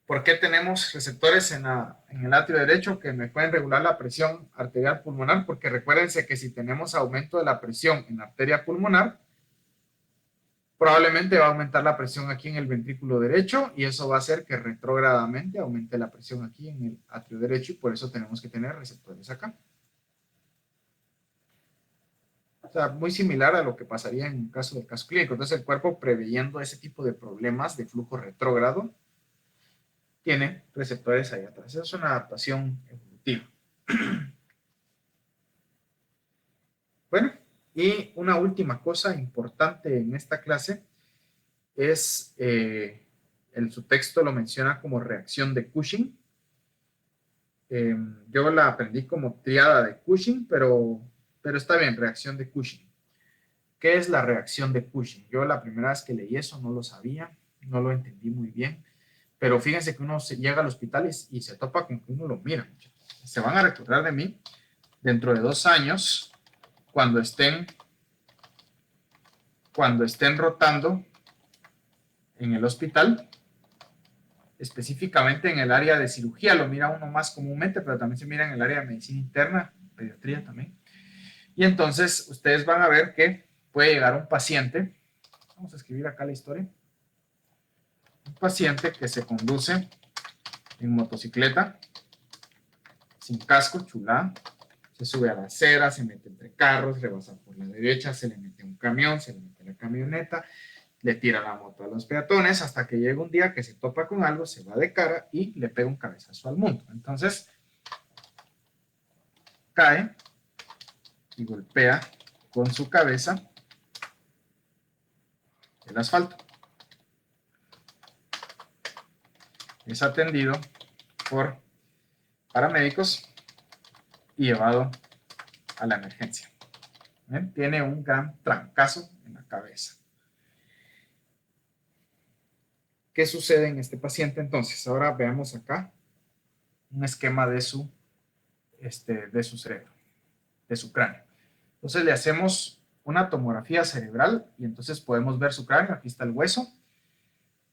¿por qué tenemos receptores en el atrio derecho que me pueden regular la presión arterial pulmonar? Porque recuérdense que si tenemos aumento de la presión en la arteria pulmonar, probablemente va a aumentar la presión aquí en el ventrículo derecho y eso va a hacer que retrógradamente aumente la presión aquí en el atrio derecho y por eso tenemos que tener receptores acá. O sea, muy similar a lo que pasaría en un caso del caso clínico. Entonces el cuerpo, preveyendo ese tipo de problemas de flujo retrógrado, tiene receptores ahí atrás. Esa es una adaptación evolutiva. Bueno, y una última cosa importante en esta clase es, el subtexto lo menciona como reacción de Cushing. Yo la aprendí como triada de Cushing, pero está bien, reacción de Cushing. ¿Qué es la reacción de Cushing? Yo la primera vez que leí eso no lo sabía, no lo entendí muy bien, pero fíjense que uno llega al hospital y se topa con que uno lo mira. Se van a recordar de mí dentro de 2 años, cuando estén rotando en el hospital, específicamente en el área de cirugía, lo mira uno más comúnmente, pero también se mira en el área de medicina interna, pediatría también. Y entonces ustedes van a ver que puede llegar un paciente, vamos a escribir acá la historia, un paciente que se conduce en motocicleta, sin casco, chulá, se sube a la acera, se mete entre carros, rebasa por la derecha, se le mete un camión, se le mete la camioneta, le tira la moto a los peatones, hasta que llega un día que se topa con algo, se va de cara y le pega un cabezazo al mundo. Entonces, cae y golpea con su cabeza el asfalto. Es atendido por paramédicos y llevado a la emergencia. ¿Ven? Tiene un gran trancazo en la cabeza. ¿Qué sucede en este paciente entonces? Ahora veamos acá un esquema de su cerebro, de su cráneo. Entonces le hacemos una tomografía cerebral y entonces podemos ver su cráneo. Aquí está el hueso.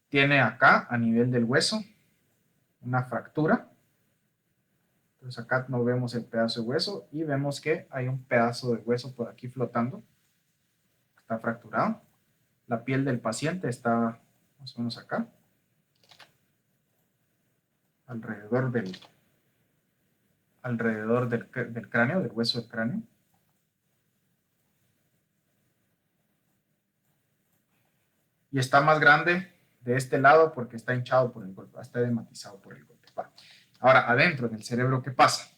Tiene acá, a nivel del hueso, una fractura. Entonces acá no vemos el pedazo de hueso y vemos que hay un pedazo de hueso por aquí flotando. Está fracturado. La piel del paciente está más o menos acá, alrededor del cráneo, del hueso del cráneo. Y está más grande de este lado porque está hinchado por el golpe, está edematizado por el golpe. Ahora, adentro del cerebro, ¿qué pasa?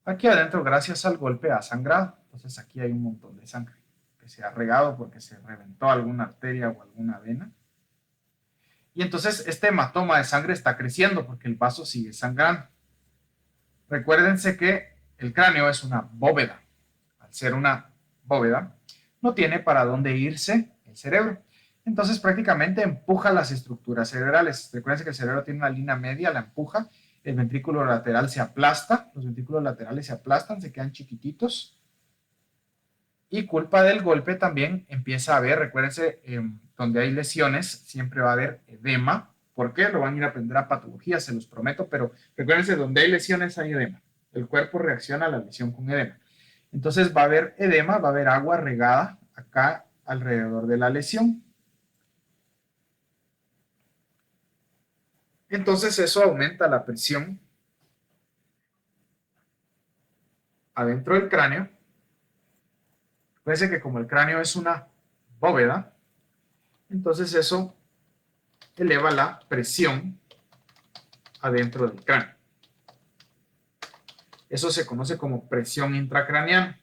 Aquí adentro, gracias al golpe, ha sangrado. Entonces aquí hay un montón de sangre que se ha regado porque se reventó alguna arteria o alguna vena. Y entonces este hematoma de sangre está creciendo porque el vaso sigue sangrando. Recuérdense que el cráneo es una bóveda. Al ser una bóveda, no tiene para dónde irse el cerebro. Entonces prácticamente empuja las estructuras cerebrales. Recuerden que el cerebro tiene una línea media, la empuja, el ventrículo lateral se aplasta, los ventrículos laterales se aplastan, se quedan chiquititos, y culpa del golpe también empieza a haber, recuérdense, donde hay lesiones siempre va a haber edema. ¿Por qué? Lo van a ir a aprender a patología, se los prometo, pero recuérdense, donde hay lesiones hay edema. El cuerpo reacciona a la lesión con edema. Entonces va a haber edema, va a haber agua regada acá alrededor de la lesión. Entonces eso aumenta la presión adentro del cráneo. Fíjense que como el cráneo es una bóveda, entonces eso eleva la presión adentro del cráneo. Eso se conoce como presión intracraneana.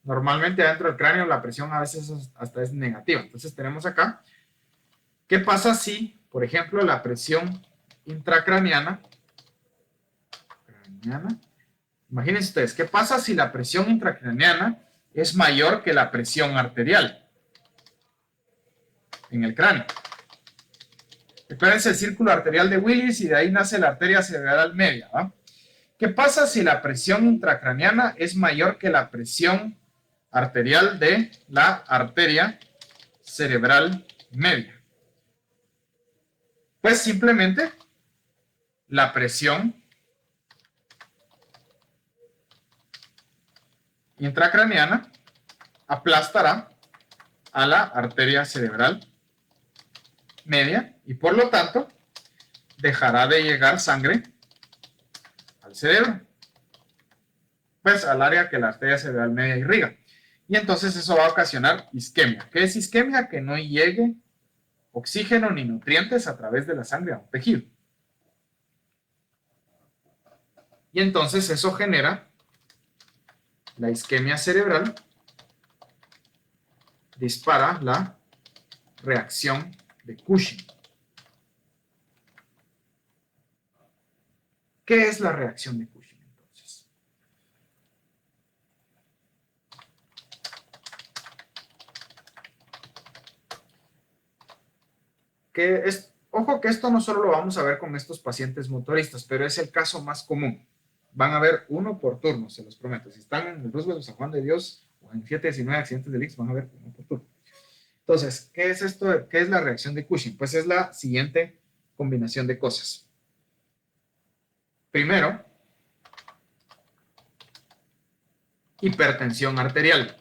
Normalmente adentro del cráneo la presión a veces hasta es negativa. Entonces tenemos acá, ¿qué pasa si, por ejemplo, la presión intracraneana, imagínense ustedes, ¿qué pasa si la presión intracraneana es mayor que la presión arterial en el cráneo? Recuérdense el círculo arterial de Willis y de ahí nace la arteria cerebral media, ¿va? ¿Qué pasa si la presión intracraneana es mayor que la presión arterial de la arteria cerebral media? Pues simplemente la presión intracraneana aplastará a la arteria cerebral media y por lo tanto dejará de llegar sangre al cerebro, pues al área que la arteria cerebral media irriga. Y entonces eso va a ocasionar isquemia. ¿Qué es isquemia? Que no llegue oxígeno ni nutrientes a través de la sangre a un tejido. Y entonces eso genera la isquemia cerebral, dispara la reacción de Cushing. ¿Qué es la reacción de Cushing entonces? Ojo que esto no solo lo vamos a ver con estos pacientes motoristas, pero es el caso más común. Van a ver uno por turno, se los prometo. Si están en el Roosevelt o San Juan de Dios o en 719 accidentes del IX, van a ver uno por turno. Entonces, ¿qué es esto? ¿Qué es la reacción de Cushing? Pues es la siguiente combinación de cosas. Primero, hipertensión arterial.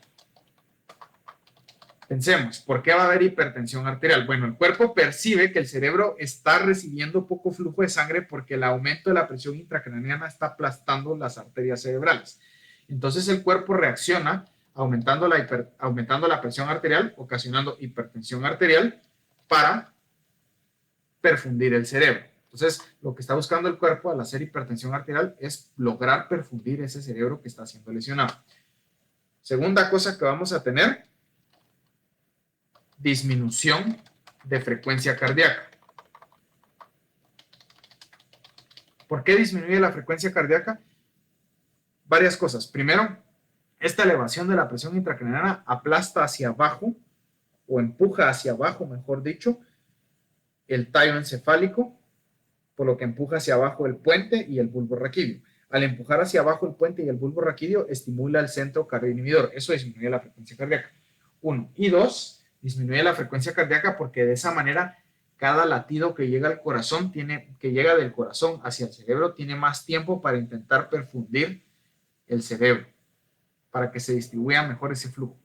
Pensemos, ¿por qué va a haber hipertensión arterial? Bueno, el cuerpo percibe que el cerebro está recibiendo poco flujo de sangre porque el aumento de la presión intracraneana está aplastando las arterias cerebrales. Entonces el cuerpo reacciona aumentando la presión arterial, ocasionando hipertensión arterial para perfundir el cerebro. Entonces, lo que está buscando el cuerpo al hacer hipertensión arterial es lograr perfundir ese cerebro que está siendo lesionado. Segunda cosa que vamos a tener, disminución de frecuencia cardíaca. ¿Por qué disminuye la frecuencia cardíaca? Varias cosas. Primero, esta elevación de la presión intracraneana aplasta hacia abajo o empuja hacia abajo, mejor dicho, el tallo encefálico, por lo que empuja hacia abajo el puente y el bulbo raquídeo. Al empujar hacia abajo el puente y el bulbo raquídeo, estimula el centro cardioinhibidor. Eso disminuye la frecuencia cardíaca. 1. Y 2, disminuye la frecuencia cardíaca porque de esa manera cada latido que llega al corazón que llega del corazón hacia el cerebro tiene más tiempo para intentar perfundir el cerebro, para que se distribuya mejor ese flujo.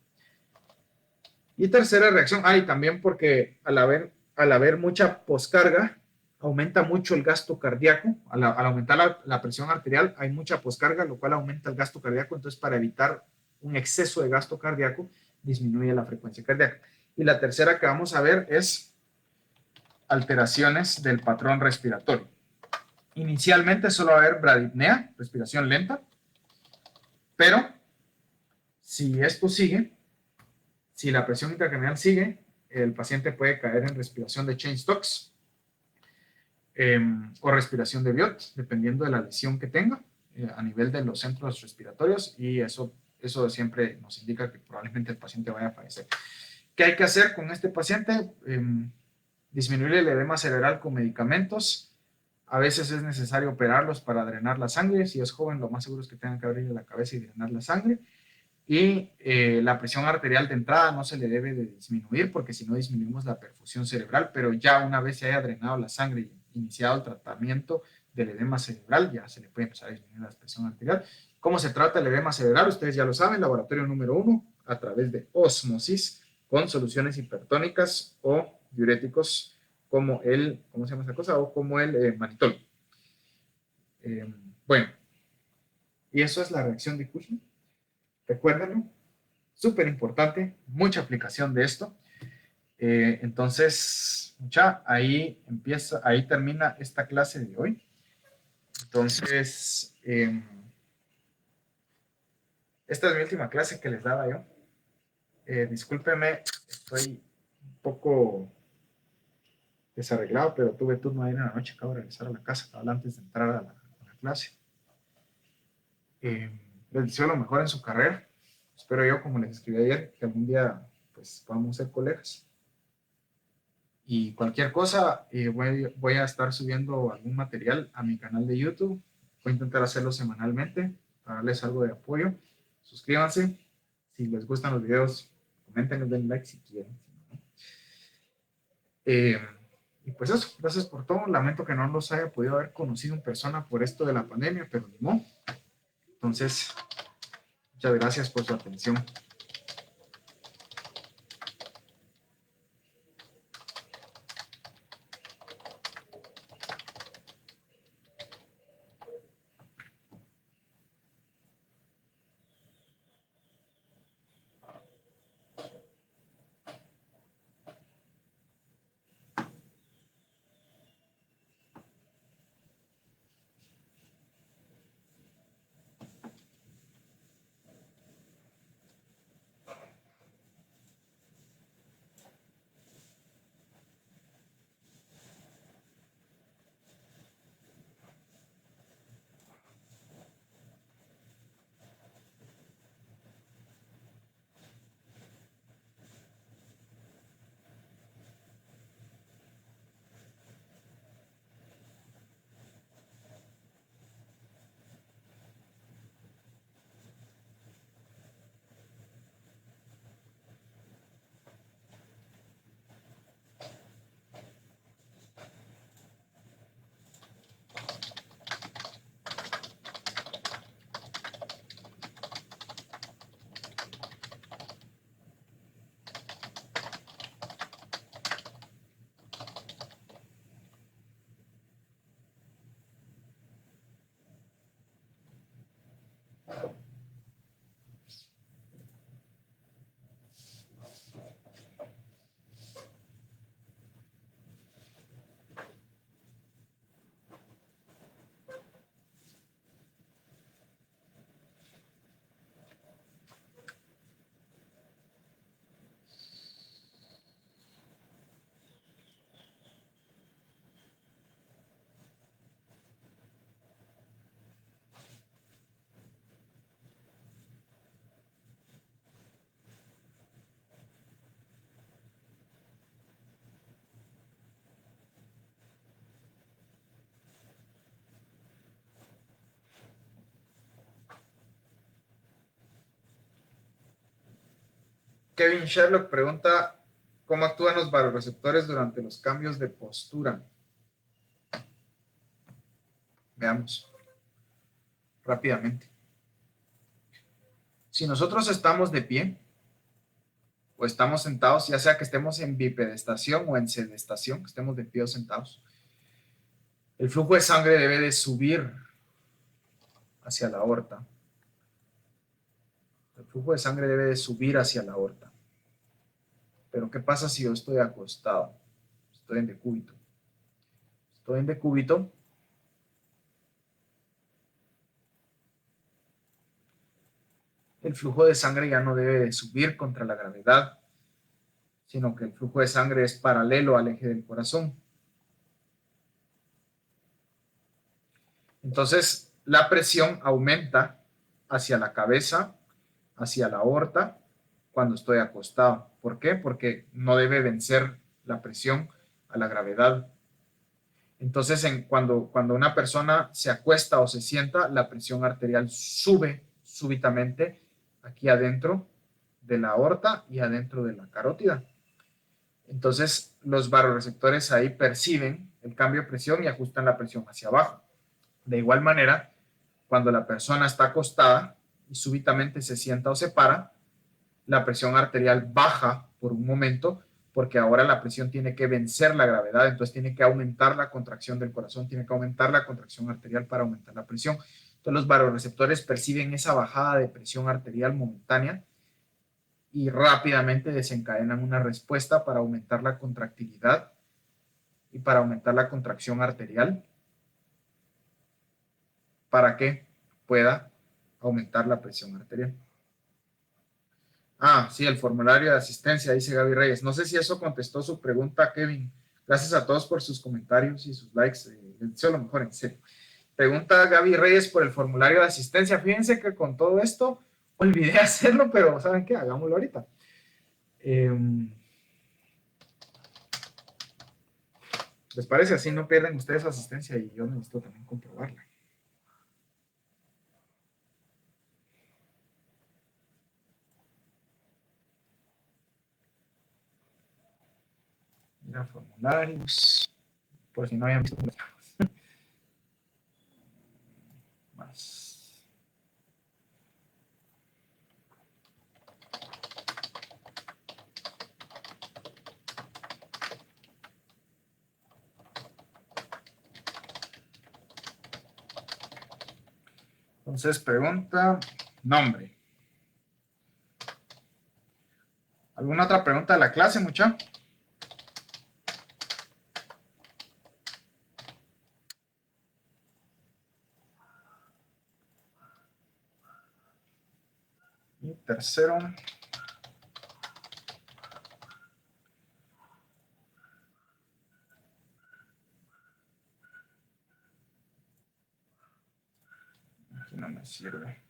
Y tercera reacción, y también porque al haber mucha poscarga, aumenta mucho el gasto cardíaco. Al aumentar la presión arterial, hay mucha poscarga, lo cual aumenta el gasto cardíaco. Entonces, para evitar un exceso de gasto cardíaco, disminuye la frecuencia cardíaca. Y la tercera que vamos a ver es alteraciones del patrón respiratorio. Inicialmente solo va a haber bradipnea, respiración lenta, pero si esto sigue, si la presión intracraneal sigue, el paciente puede caer en respiración de Cheyne-Stokes o respiración de Biot, dependiendo de la lesión que tenga a nivel de los centros respiratorios, y eso siempre nos indica que probablemente el paciente vaya a fallecer. ¿Qué hay que hacer con este paciente? Disminuir el edema cerebral con medicamentos. A veces es necesario operarlos para drenar la sangre. Si es joven, lo más seguro es que tengan que abrirle la cabeza y drenar la sangre. Y la presión arterial de entrada no se le debe de disminuir porque si no disminuimos la perfusión cerebral, pero ya una vez se haya drenado la sangre y iniciado el tratamiento del edema cerebral, ya se le puede empezar a disminuir la presión arterial. ¿Cómo se trata el edema cerebral? Ustedes ya lo saben, laboratorio número 1, a través de ósmosis con soluciones hipertónicas o diuréticos como ¿cómo se llama esa cosa? O como el manitol. Bueno, y eso es la reacción de Cushing. Recuérdenlo, súper importante, mucha aplicación de esto. Entonces, ahí termina esta clase de hoy. Entonces, esta es mi última clase que les daba yo. Discúlpenme, estoy un poco desarreglado, pero tuve turno ayer en la noche, acabo de regresar a la casa, antes de entrar a la clase. Les deseo lo mejor en su carrera. Espero yo, como les escribí ayer, que algún día pues podamos ser colegas. Y cualquier cosa, voy a estar subiendo algún material a mi canal de YouTube. Voy a intentar hacerlo semanalmente para darles algo de apoyo. Suscríbanse. Si les gustan los videos, comenten, den like si quieren. Y pues eso, gracias por todo. Lamento que no los haya podido haber conocido en persona por esto de la pandemia, pero ni modo. Entonces, muchas gracias por su atención. Kevin Sherlock pregunta cómo actúan los varoreceptores durante los cambios de postura. Veamos rápidamente. Si nosotros estamos de pie o estamos sentados, ya sea que estemos en bipedestación o en sedestación, que estemos de pie o sentados, el flujo de sangre debe de subir hacia la aorta. El flujo de sangre debe de subir hacia la aorta. Pero ¿qué pasa si yo estoy acostado? Estoy en decúbito. Estoy en decúbito. El flujo de sangre ya no debe de subir contra la gravedad, sino que el flujo de sangre es paralelo al eje del corazón. Entonces, la presión aumenta hacia la cabeza, hacia la aorta, cuando estoy acostado. ¿Por qué? Porque no debe vencer la presión a la gravedad. Entonces, cuando una persona se acuesta o se sienta, la presión arterial sube súbitamente aquí adentro de la aorta y adentro de la carótida. Entonces, los varoreceptores ahí perciben el cambio de presión y ajustan la presión hacia abajo. De igual manera, cuando la persona está acostada y súbitamente se sienta o se para, la presión arterial baja por un momento porque ahora la presión tiene que vencer la gravedad, entonces tiene que aumentar la contracción del corazón, tiene que aumentar la contracción arterial para aumentar la presión. Entonces los varoreceptores perciben esa bajada de presión arterial momentánea y rápidamente desencadenan una respuesta para aumentar la contractilidad y para aumentar la contracción arterial para que pueda aumentar la presión arterial. Ah, sí, el formulario de asistencia, dice Gaby Reyes. No sé si eso contestó su pregunta, Kevin. Gracias a todos por sus comentarios y sus likes. Les deseo lo mejor, en serio. Pregunta Gaby Reyes por el formulario de asistencia. Fíjense que con todo esto olvidé hacerlo, pero ¿saben qué? Hagámoslo ahorita. ¿Les parece? Así no pierden ustedes su asistencia y yo necesito también comprobarla. Mira, formularios. Por si no habían visto más. Entonces, pregunta, nombre. ¿Alguna otra pregunta de la clase, mucha? Y tercero. Aquí no me sirve.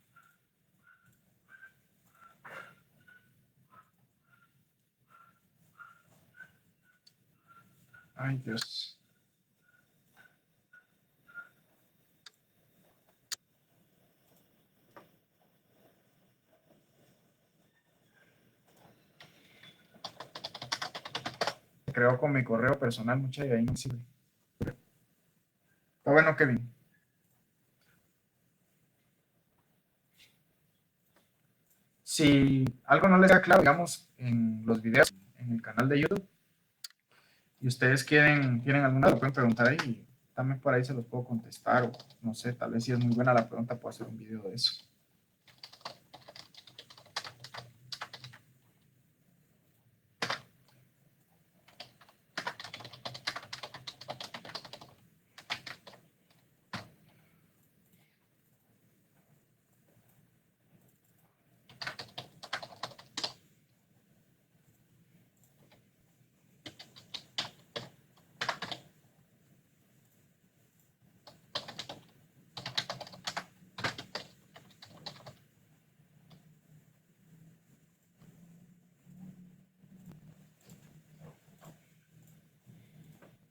Ay, Dios. Creo con mi correo personal, mucha, y ahí no sirve. Está bueno, Kevin. Si algo no les queda claro, digamos, en los videos, en el canal de YouTube, y ustedes tienen alguna, lo pueden preguntar ahí, y también por ahí se los puedo contestar, o no sé, tal vez si es muy buena la pregunta, puedo hacer un video de eso.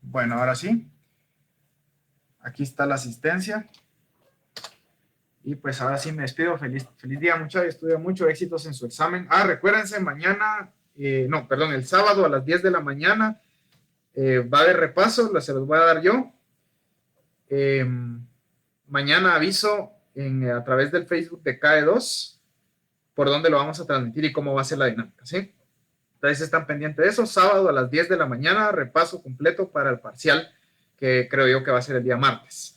Bueno, ahora sí. Aquí está la asistencia. Y pues ahora sí me despido. Feliz día, muchachos. Estudia mucho, éxitos en su examen. Recuérdense, mañana, no, perdón, el sábado a las 10 de la mañana va a haber repaso, se los voy a dar yo. Mañana aviso a través del Facebook de CAE2 por dónde lo vamos a transmitir y cómo va a ser la dinámica, ¿sí? Entonces están pendientes de eso. Sábado a las 10 de la mañana, repaso completo para el parcial, que creo yo que va a ser el día martes.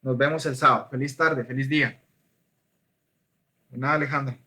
Nos vemos el sábado. Feliz tarde, feliz día. De nada, Alejandro.